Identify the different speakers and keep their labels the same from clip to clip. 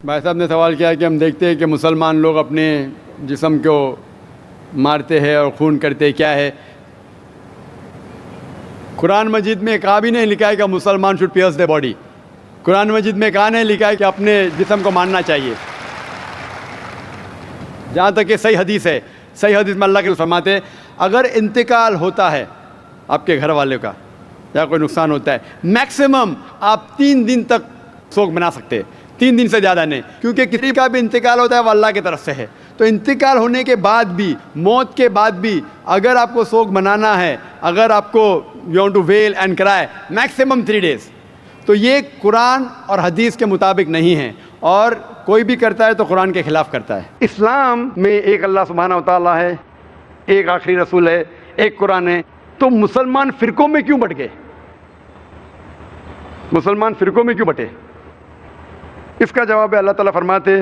Speaker 1: بھائی صاحب نے سوال کیا کہ ہم دیکھتے ہیں کہ مسلمان لوگ اپنے جسم کو مارتے ہیں اور خون کرتے ہیں، کیا ہے؟ قرآن مجید میں کہا بھی نہیں لکھا ہے کہ مسلمان شوڈ پیئرس دی باڈی. قرآن مجید میں کہا نہیں لکھا ہے کہ اپنے جسم کو مارنا چاہیے. جہاں تک کہ صحیح حدیث ہے، صحیح حدیث میں اللہ کے رسول فرماتے ہیں اگر انتقال ہوتا ہے آپ کے گھر والے کا یا کوئی نقصان ہوتا ہے، میکسیمم آپ 3 دن تک سوگ بنا سکتے ہیں، 3 دن سے زیادہ نہیں، کیونکہ کسی کا بھی انتقال ہوتا ہے وہ اللہ کی طرف سے ہے. تو انتقال ہونے کے بعد بھی، موت کے بعد بھی اگر آپ کو سوگ منانا ہے، اگر آپ کو you want to wail and cry, maximum 3 days. تو یہ قرآن اور حدیث کے مطابق نہیں ہے، اور کوئی بھی کرتا ہے تو قرآن کے خلاف کرتا ہے. اسلام میں ایک اللہ سبحانہ و تعالیٰ ہے، ایک آخری رسول ہے، ایک قرآن ہے. تو مسلمان فرقوں میں کیوں بٹ گئے؟ مسلمان فرقوں میں کیوں بٹے؟ اس کا جواب ہے اللہ تعالیٰ فرماتے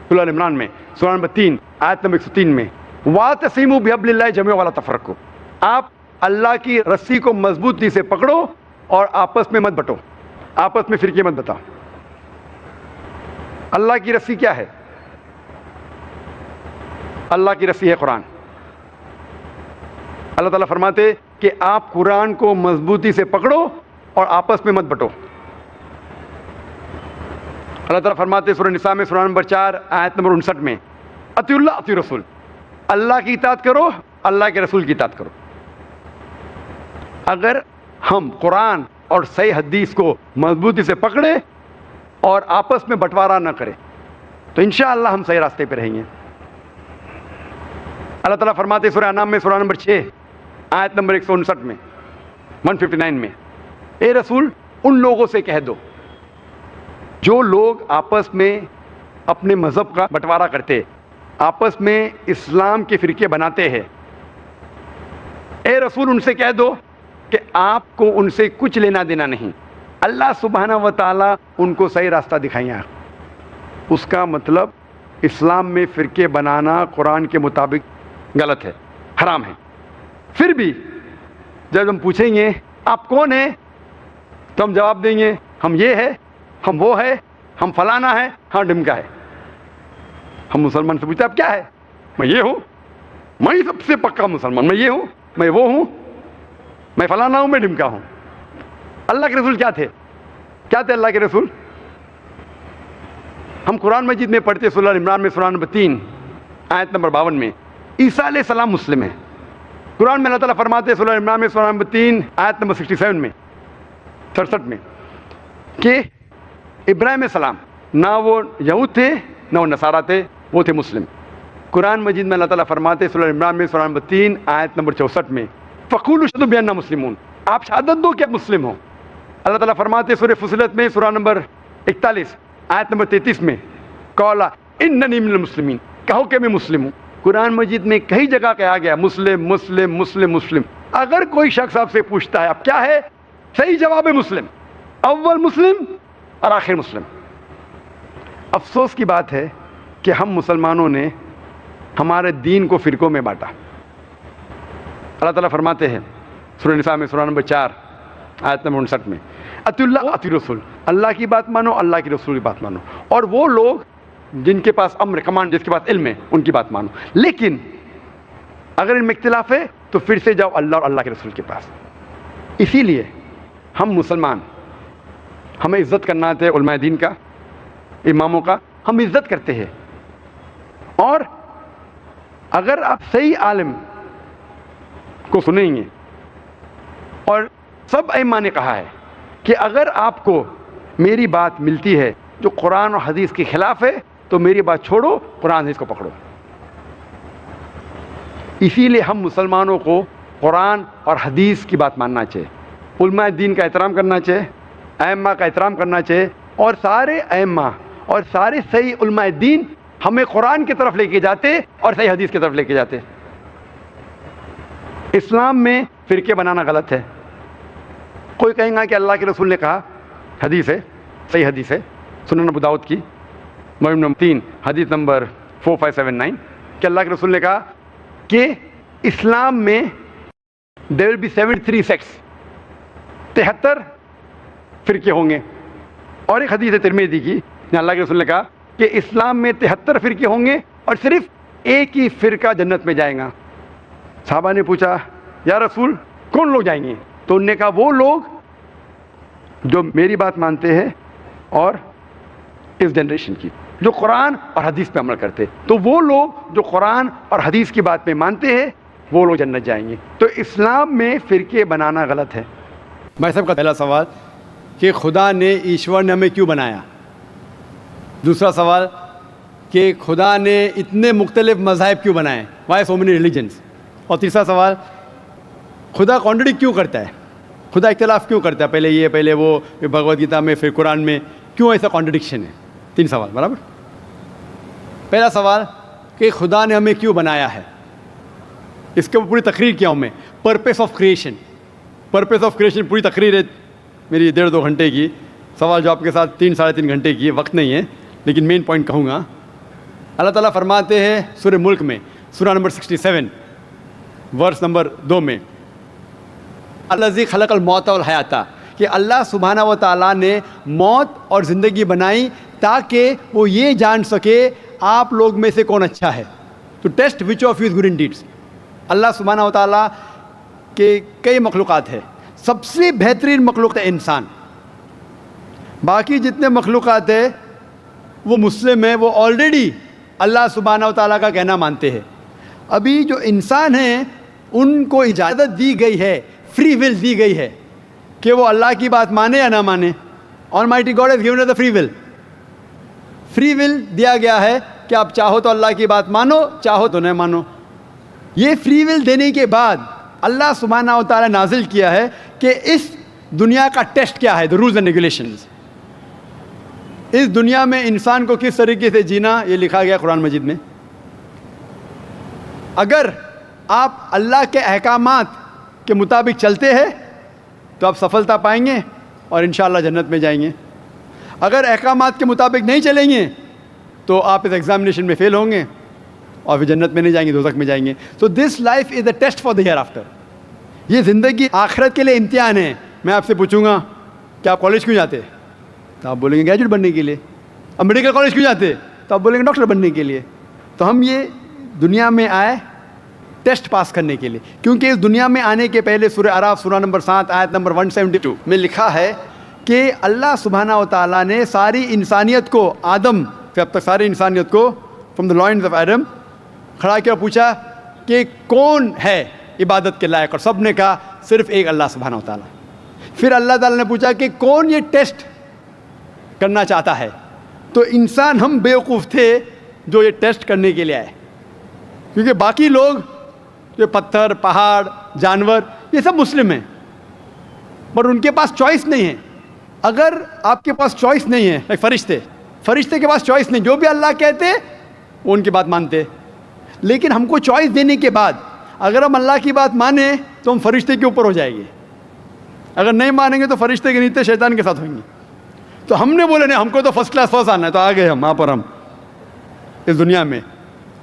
Speaker 1: سورہ ال عمران میں، سورہ نمبر 3 آیت نمبر 103 میں، وَاعْتَصِمُوا بِحَبْلِ اللَّهِ جَمِيعًا وَلَا تَفَرَّقُوا. آپ اللہ کی رسی کو مضبوطی سے پکڑو اور آپس میں مت بٹو، آپس میں فرقے مت بتاؤ. اللہ کی رسی کیا ہے؟ اللہ کی رسی ہے قرآن. اللہ تعالیٰ فرماتے کہ آپ قرآن کو مضبوطی سے پکڑو اور آپس میں مت بٹو. اللہ تعالیٰ فرماتے سورہ نساء میں سورہ نمبر 4 آیت نمبر 59 میں، اطیعوا اللہ اطیعوا الرسول. اللہ کی اطاعت کرو، اللہ کے رسول کی اطاعت کرو. اگر ہم قرآن اور صحیح حدیث کو مضبوطی سے پکڑے اور آپس میں بٹوارا نہ کرے تو انشاءاللہ ہم صحیح راستے پہ رہیں گے. اللہ تعالیٰ فرماتے سورہ انعام میں سورہ نمبر 6 آیت نمبر 159 میں 159 میں، اے رسول ان لوگوں سے کہہ دو جو لوگ آپس میں اپنے مذہب کا بٹوارا کرتے، آپس میں اسلام کے فرقے بناتے ہیں، اے رسول ان سے کہہ دو کہ آپ کو ان سے کچھ لینا دینا نہیں، اللہ سبحانہ و تعالیٰ ان کو صحیح راستہ دکھائیں. اس کا مطلب اسلام میں فرقے بنانا قرآن کے مطابق غلط ہے، حرام ہے. پھر بھی جب ہم پوچھیں گے آپ کون ہیں تو ہم جواب دیں گے ہم یہ ہے، ہم وہ ہے، ہم فلانا ہے، ہاں ڈمکا ہے. ہم مسلمان سے پوچھتے آپ کیا ہے؟ میں یہ ہوں، میں سب سے پکا مسلمان، میں یہ ہوں، میں وہ ہوں، میں فلانا ہوں، میں ڈمکا ہوں. اللہ کے رسول کیا تھے؟ کیا تھے اللہ کے رسول؟ ہم قرآن مجید میں پڑھتے سورہ ال عمران میں سورہ نمبر 3 آیت نمبر 52 میں عیسیٰ علیہ السلام مسلم ہیں. قرآن میں اللہ تعالیٰ فرماتے سورہ ال عمران میں سورہ نمبر 3 آیت نمبر 67 میں 67 میں کہ ابراہیم علیہ السلام نہ وہ یہود تھے نہ وہ نصارہ تھے، وہ تھے مسلم. قرآن مجید میں اللہ تعالیٰ فرماتے سورہ عمران میں سورہ نمبر 3 آیت نمبر 64 میں فَقُولُوا اشْهَدُوا بِأَنَّا مُسْلِمُونَ، آپ شہادت دو کہ آپ مسلم ہو. اللہ تعالیٰ فرماتے سورہ فصلت میں سورہ نمبر 41 آیت نمبر 33 میں قَالَ إِنَّنِي مِنَ الْمُسْلِمِينَ، کہو کہ میں مسلم ہوں. قرآن مجید میں کئی جگہ کہا گیا مسلم مسلم مسلم مسلم. اگر کوئی شخص آپ سے پوچھتا ہے آپ کیا ہے، صحیح جواب ہے مسلم، اول مسلم اور آخر مسلم. افسوس کی بات ہے کہ ہم مسلمانوں نے ہمارے دین کو فرقوں میں بانٹا. اللہ تعالیٰ فرماتے ہیں سورہ نساء میں سورہ نمبر 4 آیت نمبر 59 میں اطیعوا اللہ اطیعوا الرسول، اللہ کی بات مانو، اللہ کی رسول کی بات مانو، اور وہ لوگ جن کے پاس امر کمانڈ، جس کے پاس علم ہے، ان کی بات مانو. لیکن اگر ان میں اختلاف ہے تو پھر سے جاؤ اللہ اور اللہ کے رسول کے پاس. اسی لیے ہم مسلمان، ہمیں عزت کرنا آتا ہے علماء دین کا، اماموں کا ہم عزت کرتے ہیں. اور اگر آپ صحیح عالم کو سنیں گے، اور سب ائمہ نے کہا ہے کہ اگر آپ کو میری بات ملتی ہے جو قرآن اور حدیث کے خلاف ہے تو میری بات چھوڑو، قرآن حدیث کو پکڑو. اسی لیے ہم مسلمانوں کو قرآن اور حدیث کی بات ماننا چاہیے، علماء دین کا احترام کرنا چاہیے، ائمہ کا احترام کرنا چاہیے. اور سارے ائمہ اور سارے صحیح علماء دین ہمیں قرآن کی طرف لے کے جاتے اور صحیح حدیث کی طرف لے کے جاتے. اسلام میں فرقے بنانا غلط ہے. کوئی کہیں گا کہ اللہ کے رسول نے کہا، حدیث ہے، صحیح حدیث ہے سنن ابو داؤد کی مجموع نمبر 3 حدیث نمبر 4579 کہ اللہ کے رسول نے کہا کہ اسلام میں there will be 73 sects، 73 فرقے ہوں گے. اور ایک حدیث ہے ترمذی کی اللہ کے رسول نے کہا کہ اسلام میں 73 فرقے ہوں گے اور صرف ایک ہی فرقہ جنت میں جائے گا. صحابہ نے پوچھا یا رسول کون لوگ جائیں گے؟ تو انہوں نے کہا وہ لوگ جو میری بات مانتے ہیں اور اس جنریشن کی جو قرآن اور حدیث پہ عمل کرتے. تو وہ لوگ جو قرآن اور حدیث کی بات پہ مانتے ہیں وہ لوگ جنت جائیں گے. تو اسلام میں فرقے بنانا غلط ہے. بھائی صاحب کا پہلا سوال کہ خدا نے ایشور نے ہمیں کیوں بنایا. دوسرا سوال کہ خدا نے اتنے مختلف مذاہب کیوں بنائے, وائی سو مینی ریلیجنس. اور تیسرا سوال خدا کانٹرڈکٹ کیوں کرتا ہے, خدا اختلاف کیوں کرتا ہے, پہلے یہ پہلے وہ, بھگوت گیتا میں پھر قرآن میں, کیوں ایسا کانٹرڈکشن ہے. 3 سوال برابر. پہلا سوال کہ خدا نے ہمیں کیوں بنایا ہے, اس کے پوری تقریر کیا ہوں میں. Purpose of creation, purpose of creation پوری تقریر ہے میری 1.5-2 گھنٹے کی, سوال جواب کے ساتھ 3-3.5 گھنٹے کی, وقت نہیں ہے لیکن مین پوائنٹ کہوں گا. اللہ تعالیٰ فرماتے ہیں سورہ ملک میں, سورہ نمبر 67 ورس نمبر 2 میں, الذی خلق الموت والحیات, کہ اللہ سبحانہ و تعالیٰ نے موت اور زندگی بنائی تاکہ وہ یہ جان سکے آپ لوگ میں سے کون اچھا ہے, تو test which of you is good in deeds. اللہ سبحانہ و تعالیٰ کے کئی مخلوقات ہے, سب سے بہترین مخلوق ہے انسان. باقی جتنے مخلوقات ہیں وہ مسلم ہیں, وہ آلریڈی اللہ سبحانہ و تعالیٰ کا کہنا مانتے ہیں. ابھی جو انسان ہیں ان کو اجازت دی گئی ہے, فری ول دی گئی ہے کہ وہ اللہ کی بات مانے یا نہ مانے. Almighty God has given us the free will. Free will دیا گیا ہے کہ آپ چاہو تو اللہ کی بات مانو, چاہو تو نہ مانو. یہ فری ول دینے کے بعد اللہ سبحانہ و تعالیٰ نازل کیا ہے کہ اس دنیا کا ٹیسٹ کیا ہے, the rules and regulations. اس دنیا میں انسان کو کس طریقے سے جینا یہ لکھا گیا قرآن مجید میں. اگر آپ اللہ کے احکامات کے مطابق چلتے ہیں تو آپ سفلتا پائیں گے اور انشاءاللہ جنت میں جائیں گے. اگر احکامات کے مطابق نہیں چلیں گے تو آپ اس ایگزامینیشن میں فیل ہوں گے اور پھر جنت میں نہیں جائیں گے, دوزخ میں جائیں گے. تو this life is a test for the hereafter. یہ زندگی آخرت کے لیے امتحان ہے. میں آپ سے پوچھوں گا کہ آپ کالج کیوں جاتے, تو آپ بولیں گے گریجویٹ بننے کے لیے. اب میڈیکل کالج کیوں جاتے, تو آپ بولیں گے ڈاکٹر بننے کے لیے. تو ہم یہ دنیا میں آئے ٹیسٹ پاس کرنے کے لیے, کیونکہ اس دنیا میں آنے کے پہلے سورہ اعراف سورہ نمبر 7 آیت نمبر 172 میں لکھا ہے کہ اللہ سبحانہ و تعالیٰ نے ساری انسانیت کو, آدم سے اب تک ساری انسانیت کو from the lines of Adam کھڑا کیا, پوچھا کہ کون ہے عبادت کے لائق, اور سب نے کہا صرف ایک اللہ سبحانہ و تعالیٰ. پھر اللہ تعالیٰ نے پوچھا کہ کون یہ ٹیسٹ کرنا چاہتا ہے, تو انسان ہم بیوقوف تھے جو یہ ٹیسٹ کرنے کے لیے آئے, کیونکہ باقی لوگ جو پتھر, پہاڑ, جانور یہ سب مسلم ہیں, پر ان کے پاس چوائس نہیں ہے. اگر آپ کے پاس چوائس نہیں ہے, فرشتے کے پاس چوائس نہیں, جو بھی اللہ کہتے وہ ان کی بات مانتے. لیکن ہم کو چوائس دینے کے بعد اگر ہم اللہ کی بات مانیں تو ہم فرشتے کے اوپر ہو جائیں گے, اگر نہیں مانیں گے تو فرشتے کے نیچے شیطان کے ساتھ ہوئیں گے. تو ہم نے بولے نہیں, ہم کو تو فرسٹ کلاس فرسٹ آنا ہے, تو آ گئے ہم وہاں پر, ہم اس دنیا میں.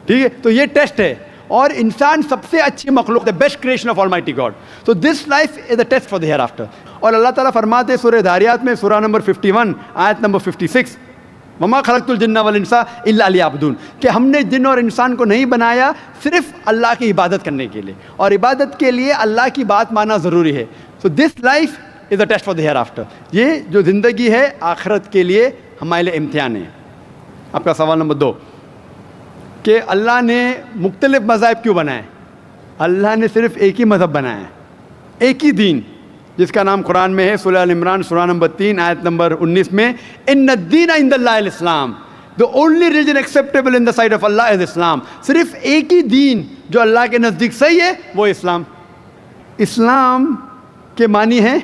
Speaker 1: ٹھیک ہے, تو یہ ٹیسٹ ہے, اور انسان سب سے اچھی مخلوق ہے, best creation of Almighty God. So this life is a test for the hereafter. اور اللہ تعالیٰ فرماتے سورہ داریات میں سورہ نمبر 51 آیت نمبر 56, وما خلقت الجن والانس الا لیعبدون, کہ ہم نے جن اور انسان کو نہیں بنایا صرف اللہ کی عبادت کرنے کے لیے, اور عبادت کے لیے اللہ کی بات ماننا ضروری ہے. So this life is a test for the hereafter. یہ جو زندگی ہے آخرت کے لیے ہمارے لیے امتحان ہے. آپ کا سوال نمبر 2 کہ اللہ نے مختلف مذاہب کیوں بنائے. اللہ نے صرف ایک ہی مذہب بنایا ہے, ایک ہی دین, جس کا نام قرآن میں ہے سورہ ال عمران سورہ نمبر 3 آیت نمبر 19 میں, ان الدین عند اللہ الاسلام, the only religion acceptable in the sight of Allah is Islam. صرف ایک ہی دین جو اللہ کے نزدیک صحیح ہے وہ اسلام. اسلام کے معنی ہے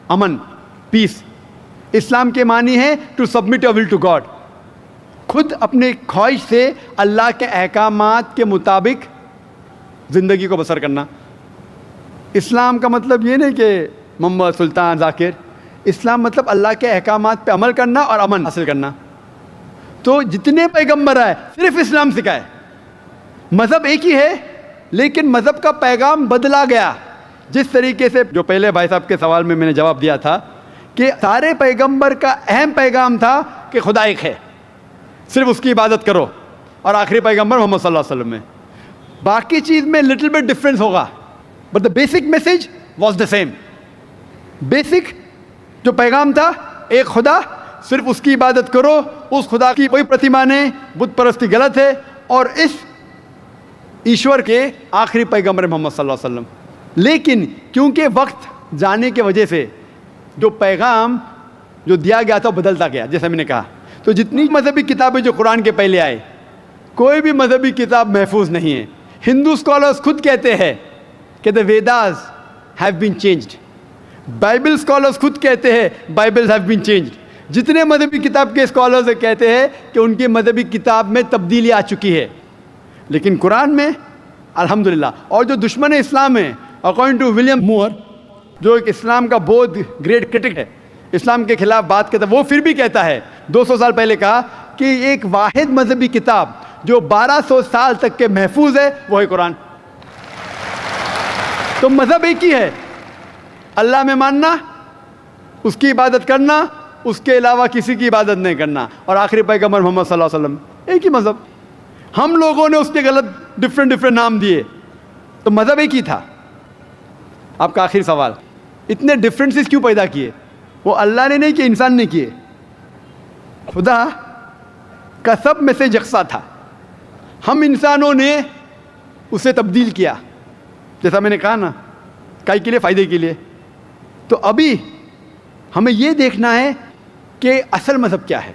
Speaker 1: امن, پیس. اسلام کے معنی ہے to submit your will to God, خود اپنے خواہش سے اللہ کے احکامات کے مطابق زندگی کو بسر کرنا. اسلام کا مطلب یہ نہیں کہ محمد سلطان ذاکر, اسلام مطلب اللہ کے احکامات پہ عمل کرنا اور امن حاصل کرنا. تو جتنے پیغمبر آئے صرف اسلام سکھائے. مذہب ایک ہی ہے لیکن مذہب کا پیغام بدلا گیا. جس طریقے سے جو پہلے بھائی صاحب کے سوال میں نے جواب دیا تھا کہ سارے پیغمبر کا اہم پیغام تھا کہ خدا ایک ہے, صرف اس کی عبادت کرو، اور آخری پیغمبر محمد صلی اللہ علیہ وسلم میں باقی چیز میں لٹل بٹ ڈفرینس ہوگا، but the basic message was the same. Basic جو پیغام تھا، ایک خدا، صرف اس کی عبادت کرو، اس خدا کی کوئی پرتیما نہیں، بت پرستی غلط ہے، اور اس ایشور کے آخری پیغمبر محمد صلی اللہ علیہ وسلم. لیکن کیونکہ وقت جانے کی وجہ سے جو پیغام جو دیا گیا تھا وہ بدلتا گیا، جیسا میں نے کہا. تو جتنی مذہبی کتابیں جو قرآن کے پہلے آئے، کوئی بھی مذہبی کتاب محفوظ نہیں ہے. ہندو اسکالرس خود کہتے ہیں کہ the Vedas have been changed. Bible scholars خود کہتے ہیں بائبل ہیو بین چینجڈ. جتنے مذہبی کتاب کے اسکالرز کہتے ہیں کہ ان کی مذہبی کتاب میں تبدیلی آ چکی ہے. لیکن قرآن میں الحمدللہ. اور جو دشمن اسلام ہیں، اکارڈنگ ٹو ولیم مور، جو ایک اسلام کا بہت گریٹ کرٹک ہے، اسلام کے خلاف بات کرتا ہے، وہ پھر بھی کہتا ہے 200 سال پہلے کہا کہ ایک واحد مذہبی کتاب جو 1200 سال تک کے محفوظ ہے وہ ہے قرآن. تو مذہب ایک ہی ہے، اللہ میں ماننا، اس کی عبادت کرنا، اس کے علاوہ کسی کی عبادت نہیں کرنا، اور آخری پیغمبر محمد صلی اللہ علیہ وسلم. ایک ہی مذہب. ہم لوگوں نے اس کے غلط ڈفرینٹ نام دیے، تو مذہب ایک ہی تھا. آپ کا آخری سوال، اتنے ڈفرینسز کیوں پیدا کیے؟ وہ اللہ نے نہیں کیے، انسان نے کیے. خدا کا سب میسج یکساں تھا، ہم انسانوں نے اسے تبدیل کیا، جیسا میں نے کہا نا، کائی کے لیے؟ فائدے کے لیے. تو ابھی ہمیں یہ دیکھنا ہے کہ اصل مذہب کیا ہے.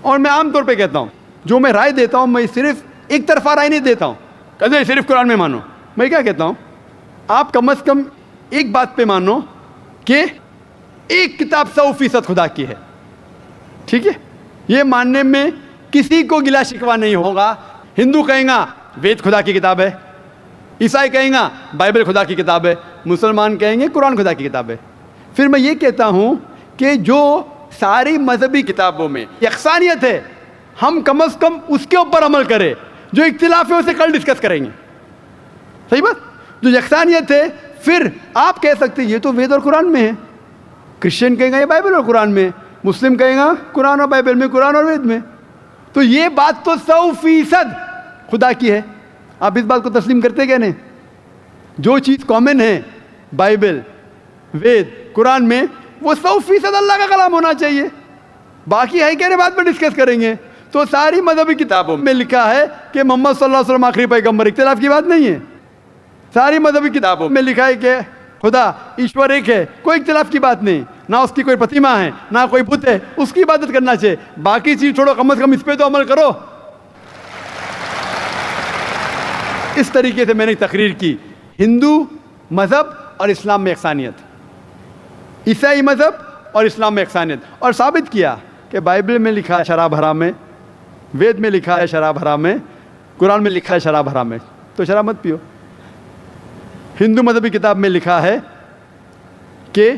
Speaker 1: اور میں عام طور پہ کہتا ہوں، جو میں رائے دیتا ہوں، میں صرف ایک طرفہ رائے نہیں دیتا ہوں کہ صرف قرآن میں مانو. میں کیا کہتا ہوں، آپ کم از کم ایک بات پہ مانو کہ ایک کتاب 100% خدا کی ہے. ٹھیک ہے؟ یہ ماننے میں کسی کو گلا شکوہ نہیں ہوگا. ہندو کہیں گا وید خدا کی کتاب ہے، عیسائی کہیں گا بائبل خدا کی کتاب ہے، مسلمان کہیں گے قرآن خدا کی کتاب ہے. پھر میں یہ کہتا ہوں کہ جو ساری مذہبی کتابوں میں یکسانیت ہے، ہم کم از کم اس کے اوپر عمل کریں. جو اختلاف ہے اسے کل ڈسکس کریں گے. صحیح بات؟ جو یکسانیت ہے، پھر آپ کہہ سکتے یہ تو وید اور قرآن میں ہے. کرسچن کہیں گا یہ بائبل اور قرآن میں، مسلم کہیں گا قرآن اور بائبل میں، قرآن اور وید میں. تو یہ بات تو 100% خدا کی ہے. آپ اس بات کو تسلیم کرتے کیا نہیں؟ جو چیز کامن ہے بائبل، وید، قرآن میں، وہ 100% اللہ کا کلام ہونا چاہیے. باقی ہے کہنے بات میں ڈسکس کریں گے. تو ساری مذہبی کتابوں میں لکھا ہے کہ محمد صلی اللہ علیہ وسلم آخری پیغمبر، اختلاف کی بات نہیں ہے. ساری مذہبی کتابوں میں لکھا ہے کہ خدا ایشور ایک ہے، کوئی اختلاف کی بات نہیں. نہ اس کی کوئی پرتیما ہے، نہ کوئی بت ہے، اس کی عبادت کرنا چاہیے. باقی چیز چھوڑو، کم از کم اس پہ تو عمل کرو. اس طریقے سے میں نے تقریر کی ہندو مذہب اور اسلام میں یکسانیت، عیسائی مذہب اور اسلام میں یکسانیت، اور ثابت کیا کہ بائبل میں لکھا ہے شراب حرام ہے، وید میں لکھا ہے شراب حرام ہے، قرآن میں لکھا ہے شراب حرام ہے، تو شراب مت پیو. ہندو مذہبی کتاب میں لکھا ہے کہ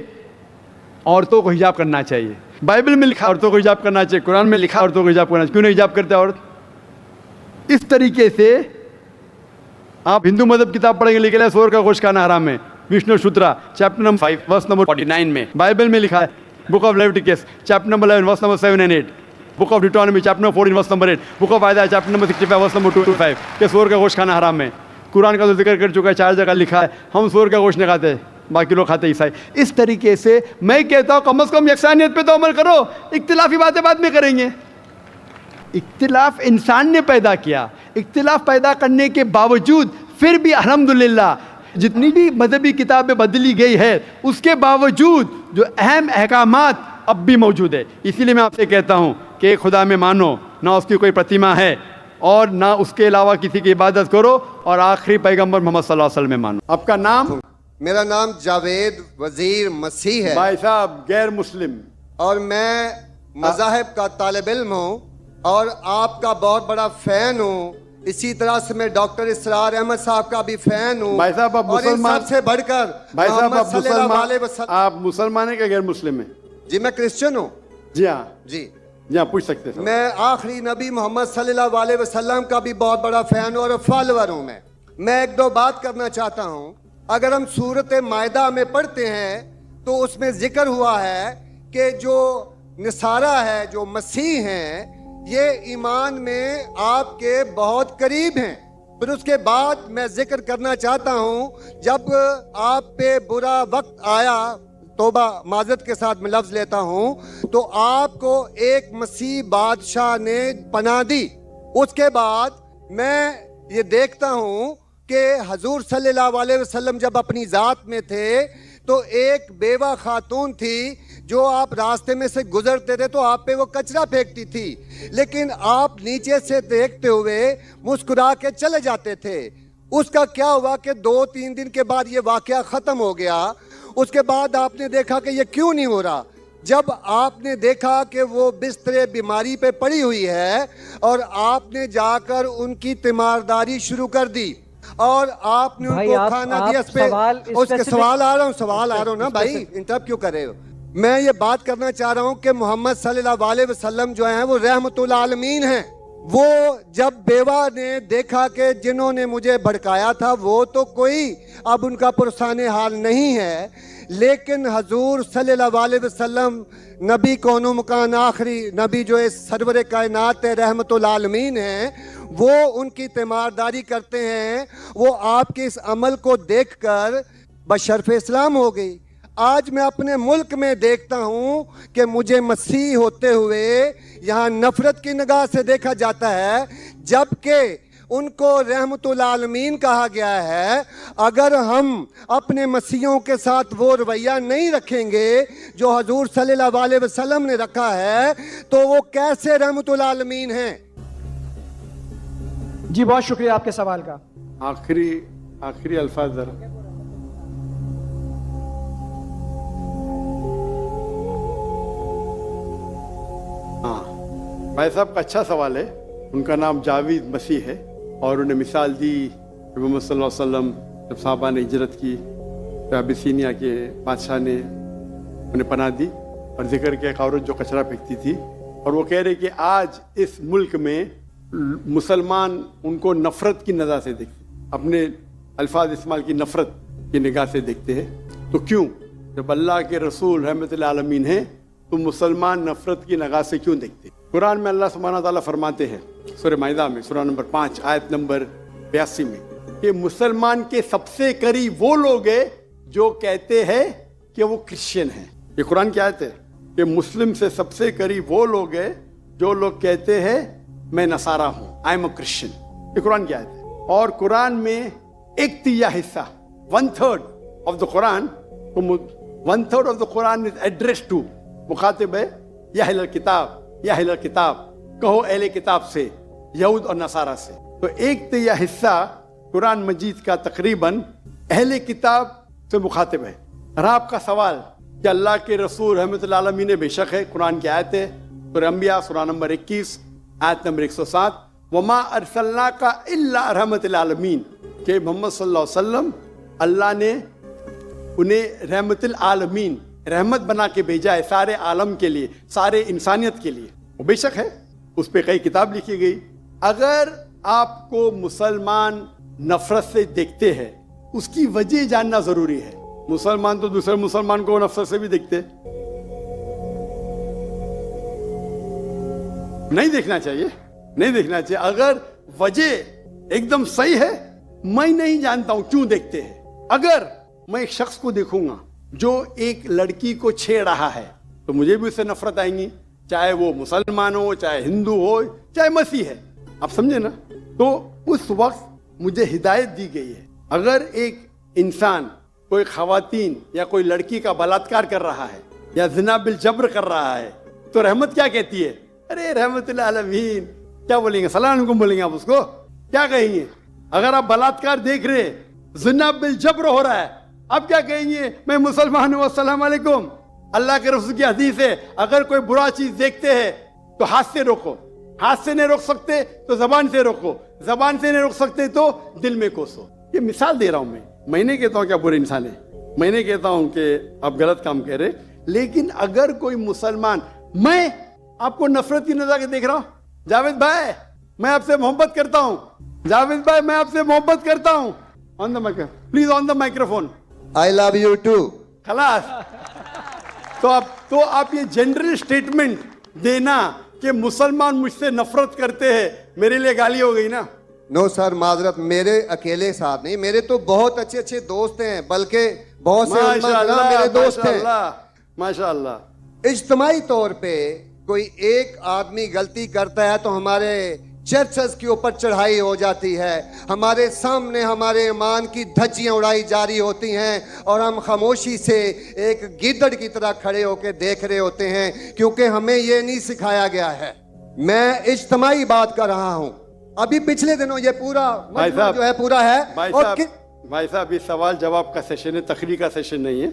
Speaker 1: عورتوں کو حجاب کرنا چاہیے، بائبل میں لکھا عورتوں کو حجاب کرنا چاہیے، قرآن میں لکھا عورتوں کو حجاب کرنا چاہیے. کیوں نہیں حجاب کرتے عورت؟ اس طریقے سے آپ ہندو مذہب کتاب پڑھیں گے، لکھا ہے سور کا گوشت کھانا حرام ہے، وشنو شودرا چیپٹر نمبر 5 ورس نمبر 49 میں. بائبل میں لکھا ہے book of Leviticus chapter number 11 verse number 7 and 8، book of Deuteronomy chapter number 14 verse number 8، book of Isaiah chapter number 65 verse number 2 to 5 کہ سور کا گوشت کھانا حرام ہے. قرآن کا تو ذکر کر چکا ہے، 4 جگہ لکھا ہے ہم سور کا گوشت نہیں کھاتے، باقی لوگ کھاتے عیسائی. اس طریقے سے میں کہتا ہوں کم از کم یکسانیت پہ تو عمل کرو. اختلافی باتیں بعد میں کریں گے. اختلاف انسان نے پیدا کیا، اختلاف پیدا کرنے کے باوجود پھر بھی الحمدللہ جتنی بھی مذہبی کتابیں بدلی گئی ہے، اس کے باوجود جو اہم احکامات اب بھی موجود ہے. اسی لیے میں آپ سے کہتا ہوں کہ ایک خدا میں مانو، نہ اس کی کوئی پرتیما ہے اور نہ اس کے علاوہ کسی کی عبادت کرو، اور آخری پیغمبر محمد صلی اللہ علیہ وسلم میں مانو. آپ کا نام؟
Speaker 2: میرا نام جاوید وزیر مسیح ہے.
Speaker 1: بھائی صاحب غیر مسلم،
Speaker 2: اور میں مذاہب کا طالب علم ہوں اور آپ کا بہت بڑا فین ہوں. اسی طرح سے میں ڈاکٹر اسرار احمد صاحب کا بھی فین ہوں.
Speaker 1: بھائی صاحب آپ مسلمان،
Speaker 2: سب سے بڑھ کر
Speaker 1: بھائی صاحب آپ
Speaker 2: محمد صلی اللہ علیہ وسلم.
Speaker 1: آپ مسلمان ہیں کہ غیر مسلم ہیں؟
Speaker 2: جی میں کرسچن ہوں.
Speaker 1: جی ہاں،
Speaker 2: جی
Speaker 1: جی ہاں پوچھ سکتے ہیں.
Speaker 2: میں آخری نبی محمد صلی اللہ علیہ وسلم کا بھی بہت بڑا فین اور فالوور ہوں. میں ایک دو بات کرنا چاہتا ہوں. اگر ہم سورۃ مائدہ میں پڑھتے ہیں تو اس میں ذکر ہوا ہے کہ جو نصارہ ہے، جو مسیح ہیں، یہ ایمان میں آپ کے بہت قریب ہیں. پھر اس کے بعد میں ذکر کرنا چاہتا ہوں جب آپ پہ برا وقت آیا, توبہ معذرت کے ساتھ میں لفظ لیتا ہوں, تو آپ کو ایک مسیح بادشاہ نے پناہ دی. اس کے بعد میں یہ دیکھتا ہوں کہ حضور صلی اللہ علیہ وسلم جب اپنی ذات میں تھے تو ایک بیوہ خاتون تھی جو آپ راستے میں سے گزرتے تھے تو آپ پہ وہ کچرا پھینکتی تھی, لیکن آپ نیچے سے دیکھتے ہوئے مسکرا کے چلے جاتے تھے. اس کا کیا ہوا کہ 2-3 دن کے بعد یہ واقعہ ختم ہو گیا. اس کے بعد آپ نے دیکھا کہ یہ کیوں نہیں ہو رہا. جب آپ نے دیکھا کہ وہ بستر بیماری پہ پڑی ہوئی ہے اور آپ نے جا کر ان کی تیمارداری شروع کر دی اور آپ نے ان کو کھانا دیا. اس کے سوال آ رہا ہوں نا بھائی, انٹرپٹ کیوں کر رہے ہو. میں یہ بات کرنا چاہ رہا ہوں کہ محمد صلی اللہ علیہ وسلم جو ہیں وہ رحمت العالمین ہیں. وہ جب بیوہ نے دیکھا کہ جنہوں نے مجھے بھڑکایا تھا وہ تو کوئی اب ان کا پرسان حال نہیں ہے, لیکن حضور صلی اللہ علیہ وسلم نبی کون و مکان آخری نبی جو اس سرور کائنات رحمت العالمین ہیں, وہ ان کی تیمارداری کرتے ہیں. وہ آپ کے اس عمل کو دیکھ کر بشرف اسلام ہو گئی. آج میں اپنے ملک میں دیکھتا ہوں کہ مجھے مسیح ہوتے ہوئے یہاں نفرت کی نگاہ سے دیکھا جاتا ہے, جبکہ ان کو رحمت العالمین کہا گیا ہے. اگر ہم اپنے مسیحوں کے ساتھ وہ رویہ نہیں رکھیں گے جو حضور صلی اللہ علیہ وسلم نے رکھا ہے تو وہ کیسے رحمت العالمین ہیں.
Speaker 3: جی بہت شکریہ آپ کے سوال کا.
Speaker 4: آخری الفاظ ذرا. بھائی صاحب کا اچھا سوال ہے. ان کا نام جاوید مسیح ہے اور انہیں مثال دی محمد صلی اللہ علیہ وسلم جب صحابہ نے ہجرت کی تو ابیسینیا کے بادشاہ نے انہیں پناہ دی اور ذکر کیا ایک عورت جو کچرا پھینکتی تھی, اور وہ کہہ رہے کہ آج اس ملک میں مسلمان ان کو نفرت کی نظر سے دیکھتے, اپنے الفاظ استعمال کی نفرت کی نگاہ سے دیکھتے ہیں. تو کیوں جب اللہ کے رسول رحمت العالمین ہیں تو مسلمان نفرت کی نگاہ سے کیوں دیکھتے ہیں؟ قرآن میں اللہ سبحانہ تعالیٰ فرماتے ہیں سورہ مائدہ میں سورہ نمبر 5 آیت نمبر 82 میں کہ مسلمان کے سب سے قریب وہ لوگ ہیں جو کہتے ہیں کہ وہ کرسچن ہیں. یہ قرآن کی آیت ہے کہ مسلم سے سب سے قریب وہ لوگ ہیں جو لوگ کہتے ہیں میں نصارہ ہوں, آئی ایم اے کرسچن. یہ قرآن کی آیت ہے. اور قرآن میں 1/3 حصہ 1/3 of the Quran 1/3 of the Quran is address to مخاطب ہے یا اہل کتاب یا اہل کتاب, کہو اہل کتاب سے, یہود اور نصارہ سے. تو 1/3 حصہ قرآن مجید کا تقریباً اہل کتاب سے مخاطب ہے. اور آپ کا سوال کہ اللہ کے رسول رحمت اللہ علیہ بے شک ہے, قرآن کی آیت ہے سورہ انبیاء سورہ نمبر 21 آیت نمبر 107 وما ارسلناک الا رحمت للعالمین, کہ محمد صلی اللہ علیہ وسلم اللہ نے انہیں رحمت العالمین رحمت بنا کے بھیجا ہے سارے عالم کے لیے, سارے انسانیت کے لیے. وہ بے شک ہے, اس پہ کئی کتاب لکھی گئی. اگر آپ کو مسلمان نفرت سے دیکھتے ہیں اس کی وجہ جاننا ضروری ہے. مسلمان تو دوسرے مسلمان کو نفرت سے بھی دیکھتے, نہیں دیکھنا چاہیے, نہیں دیکھنا چاہیے. اگر وجہ ایک دم صحیح ہے, میں نہیں جانتا ہوں کیوں دیکھتے ہیں. اگر میں ایک شخص کو دیکھوں گا جو ایک لڑکی کو چھیڑ رہا ہے تو مجھے بھی اس سے نفرت آئیں گی, چاہے وہ مسلمان ہو, چاہے ہندو ہو, چاہے مسیح ہے. آپ سمجھے نا. تو اس وقت مجھے ہدایت دی گئی ہے اگر ایک انسان کوئی خواتین یا کوئی لڑکی کا بلاತ್ಕಾರ کر رہا ہے یا زنا بالجبر کر رہا ہے تو رحمت کیا کہتی ہے؟ ارے رحمت العالمین. کیا بولیں گے؟ السلام علیکم بولیں گے آپ اس کو؟ کیا کہیں گے؟ اگر آپ بلاತ್ಕಾರ دیکھ رہے, زنا بالجبر ہو رہا ہے, اب کیا کہیں گے؟ میں مسلمان ہوں, السلام علیکم. اللہ کے رسول کی حدیث ہے اگر کوئی برا چیز دیکھتے ہیں تو ہاتھ سے روکو, ہاتھ سے نہیں روک سکتے تو زبان سے روکو, زبان سے نہیں روک سکتے تو دل میں کوسو. یہ مثال دے رہا ہوں میں نہیں کہتا ہوں کہ آپ برے انسان ہیں, میں نہیں کہتا ہوں کہ آپ غلط کام کہہ رہے, لیکن اگر کوئی مسلمان, میں آپ کو نفرت کی نظر سے دیکھ رہا ہوں, جاوید بھائی میں آپ سے محبت کرتا ہوں, جاوید بھائی میں آپ سے محبت کرتا ہوں, on the micro please, on the microphone,
Speaker 2: I love you too.
Speaker 4: خلاص. تو آپ یہ جنرل سٹیٹمنٹ دینا کہ مسلمان مجھ سے نفرت کرتے ہیں میرے لیے گالی ہو گئی نا.
Speaker 2: نو سر معذرت, میرے اکیلے ساتھ نہیں, میرے تو بہت اچھے اچھے دوست ہیں, بلکہ بہت سے علماء کرام میرے دوست ہیں.
Speaker 4: ماشاء اللہ.
Speaker 2: اجتماعی طور پہ کوئی ایک آدمی غلطی کرتا ہے تو ہمارے چرچز کے اوپر چڑھائی ہو جاتی ہے, ہمارے سامنے ہمارے ایمان کی دھجیاں اڑائی جاری ہوتی ہیں, اور ہم خاموشی سے ایک گیدڑ کی طرح کھڑے ہو کے دیکھ رہے ہوتے ہیں, کیونکہ ہمیں یہ نہیں سکھایا گیا ہے. میں اجتماعی بات کر رہا ہوں. ابھی پچھلے دنوں یہ پورا مجمع جو ہے پورا ہے.
Speaker 4: بھائی صاحب, یہ سوال جواب کا سیشن ہے, تقریر کا سیشن نہیں ہے.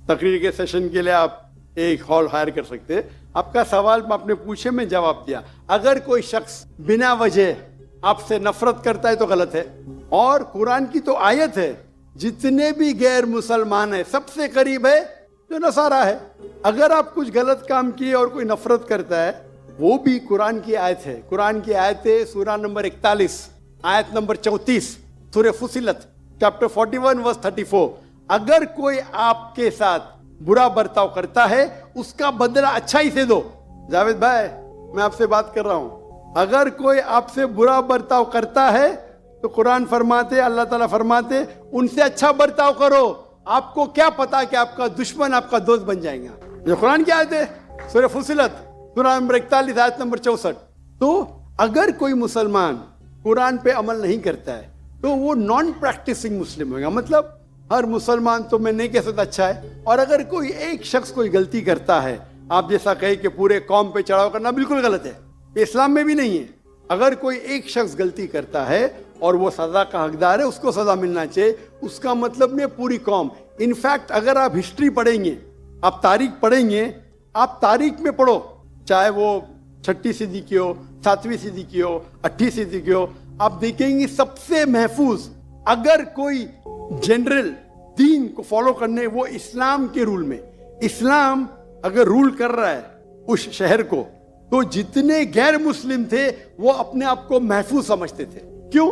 Speaker 4: تقریر کے سیشن کے لیے آپ ایک ہال ہائر کر سکتے. آپ کا سوال آپ نے پوچھے, میں جواب دیا. اگر کوئی شخص بنا وجہ آپ سے نفرت کرتا ہے تو غلط ہے, اور قرآن کی تو آیت ہے جتنے بھی غیر مسلمان ہیں سب سے قریب ہے جو نصارہ ہے. اگر آپ کچھ غلط کام کیے اور کوئی نفرت کرتا ہے, وہ بھی قرآن کی آیت ہے. قرآن کی آیت ہے سورہ نمبر 41 آیت نمبر 34 سورہ فصلت چیپٹر 41 ورس 34. اگر کوئی آپ کے ساتھ برا برتاؤ کرتا ہے اس کا بدلہ اچھائی سے دو. جاوید بھائی, میں آپ سے بات کر رہا ہوں. اگر کوئی آپ سے برا برتاؤ کرتا ہے تو قرآن فرماتے, اللہ تعالیٰ فرماتے, ان سے اچھا برتاؤ کرو. آپ کو کیا پتا کہ آپ کا دشمن آپ کا دوست بن جائے گا. یہ قرآن کی آیت ہے سورہ فصلت سورہ نمبر 41 آیت نمبر 64. تو اگر کوئی مسلمان قرآن پہ عمل نہیں کرتا ہے تو وہ نان پریکٹسنگ مسلم ہوگا. مطلب ہر مسلمان تو میں نہیں کہہ سکتا اچھا ہے, اور اگر کوئی ایک شخص کوئی غلطی کرتا ہے, آپ جیسا کہے کہ پورے قوم پہ چڑھاؤ کرنا بالکل غلط ہے, یہ اسلام میں بھی نہیں ہے. اگر کوئی ایک شخص غلطی کرتا ہے اور وہ سزا کا حقدار ہے, اس کو سزا ملنا چاہیے. اس کا مطلب نہیں پوری قوم. انفیکٹ اگر آپ ہسٹری پڑھیں گے, آپ تاریخ پڑھیں گے, آپ تاریخ میں پڑھو, چاہے وہ 6 صدی کی ہو, 7ویں صدی کی ہو, 8 صدی کی ہو, آپ دیکھیں گے سب سے محفوظ اگر کوئی جنرل دین کو فالو کرنے, وہ اسلام کے رول میں. اسلام اگر رول کر رہا ہے اس شہر کو, تو جتنے غیر مسلم تھے وہ اپنے آپ کو محفوظ سمجھتے تھے. کیوں؟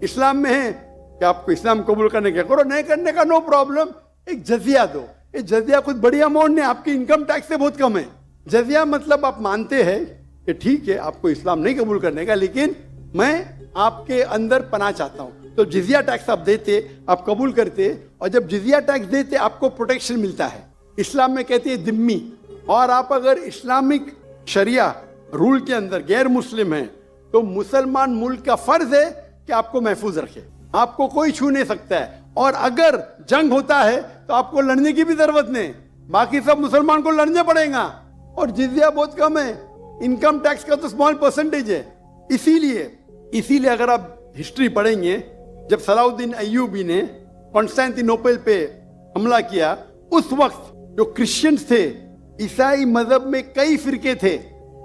Speaker 4: اسلام میں ہے کہ آپ کو اسلام قبول کرنے کا کرو, نہیں کرنے کا نو پرابلم, ایک جزیہ دو. یہ جزیہ کچھ بڑی اماؤنٹ نہیں, آپ کی انکم ٹیکس سے بہت کم ہے. جزیہ مطلب آپ مانتے ہیں کہ ٹھیک ہے آپ کو اسلام نہیں قبول کرنے کا, لیکن میں آپ کے اندر پناہ چاہتا ہوں. تو جزیہ ٹیکس آپ دیتے, آپ قبول کرتے, اور جب جزیہ ٹیکس دیتے آپ کو پروٹیکشن ملتا ہے. اسلام میں کہتے ہیں ذمہ, اور آپ اگر اسلامک شریعہ رول کے اندر غیر مسلم ہیں تو مسلمان ملک کا فرض ہے کہ آپ کو محفوظ رکھے. آپ کو کوئی چھو نہیں سکتا ہے, اور اگر جنگ ہوتا ہے تو آپ کو لڑنے کی بھی ضرورت نہیں, باقی سب مسلمان کو لڑنے پڑے گا. اور جزیہ بہت کم ہے, انکم ٹیکس کا تو اسمال پرسنٹیج ہے. اسی لیے اگر آپ ہسٹری پڑھیں گے, جب صلاح الدین ایوبی نے کانسٹینٹی نوپل پہ حملہ کیا, اس وقت جو کرسچنز تھے, عیسائی مذہب میں کئی فرقے تھے,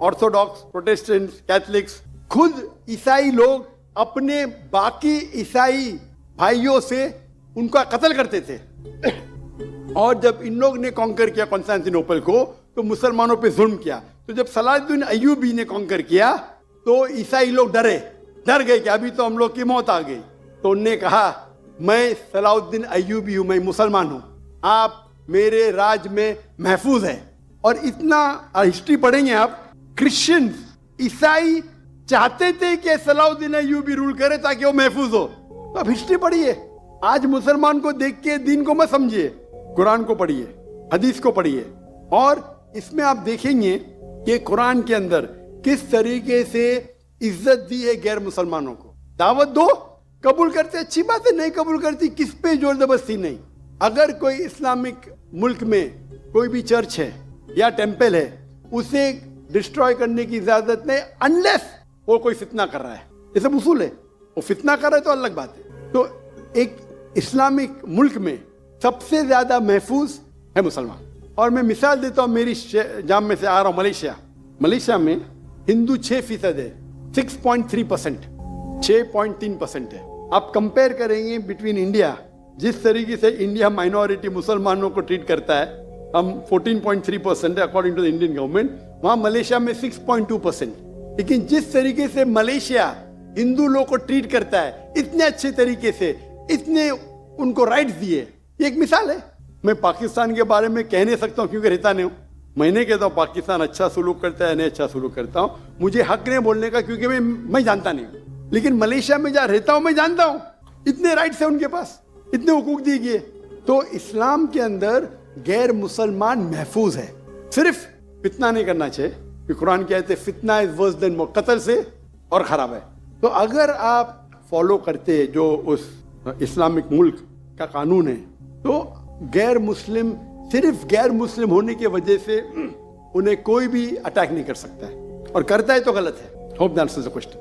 Speaker 4: آرتھوڈاکس, پروٹیسٹنٹ, کیتھلکس, خود عیسائی لوگ اپنے باقی عیسائی بھائیوں سے ان کا قتل کرتے تھے. اور جب ان لوگ نے کانکر کیا کانسٹینٹی نوپل کو تو مسلمانوں پہ ظلم کیا. تو جب صلاح الدین ایوبی نے کانکر کیا تو عیسائی لوگ ڈر گئے کہ ابھی تو ہم لوگ کی موت آ گئی. تو انہوں نے کہا میں صلاح الدین ایوبی ہوں, میں مسلمان ہوں, آپ میرے راج میں محفوظ ہیں. اور اتنا ہسٹری پڑھیں گے آپ, کرسچن عیسائی چاہتے تھے کہ صلاح الدین ایوبی رول کرے تاکہ وہ محفوظ ہو. تو آپ ہسٹری پڑھیے, آج مسلمان کو دیکھ کے دین کو مت سمجھیے, قرآن کو پڑھیے, حدیث کو پڑھیے, اور اس میں آپ دیکھیں گے کہ قرآن کے اندر کس طریقے سے عزت دی ہے غیر مسلمانوں کو. دعوت دو, قبول کرتے اچھی بات ہے, نہیں قبول کرتی کس پہ زور زبردستی نہیں. اگر کوئی اسلامک ملک میں کوئی بھی چرچ ہے یا ٹیمپل ہے, اسے ڈسٹروائے کرنے کی اجازت نہیں انلیس وہ کوئی فتنہ کر رہا ہے. یہ سب اصول ہے, وہ فتنہ کر رہا ہے تو الگ بات ہے. تو ایک اسلامک ملک میں سب سے زیادہ محفوظ ہے مسلمان. اور میں مثال دیتا ہوں, میری جام میں سے آ رہا ہوں, ملیشیا میں ہندو 6% ہے, 6.3%, 6.3% ہے. آپ کمپیئر کریں گے بٹوین انڈیا, جس طریقے سے انڈیا مائنورٹی مسلمانوں کو ٹریٹ کرتا ہے, ہم 14.3% ہے اکارڈنگ ٹو انڈین گورنمنٹ, وہاں ملیشیا میں 6.2%. لیکن جس طریقے سے ملیشیا ہندو لوگ کو ٹریٹ کرتا ہے اتنے اچھے طریقے سے, اتنے ان کو رائٹس دیے, یہ ایک مثال ہے. میں پاکستان کے بارے میں کہہ نہیں سکتا ہوں کیونکہ رہتا نہیں ہوں, میں نہیں کہتا ہوں پاکستان اچھا سلوک کرتا ہے نہیں اچھا سلوک کرتا ہوں, مجھے حق نہیں بولنے کا کیونکہ میں جانتا نہیں ہوں, لیکن ملیشیا میں جہاں رہتا ہوں میں جانتا ہوں اتنے رائٹس ہیں ان کے پاس, اتنے حقوق دیے گئے. تو اسلام کے اندر غیر مسلمان محفوظ ہے, صرف فتنہ نہیں کرنا چاہیے, کہ قرآن کہتے ہیں فتنہ از ورس دین قتل سے اور خراب ہے. تو اگر آپ فالو کرتے جو اس اسلامک ملک کا قانون ہے تو غیر مسلم صرف غیر مسلم ہونے کی وجہ سے انہیں کوئی بھی اٹیک نہیں کر سکتا ہے, اور کرتا ہے تو غلط ہے. Hope that answers the question.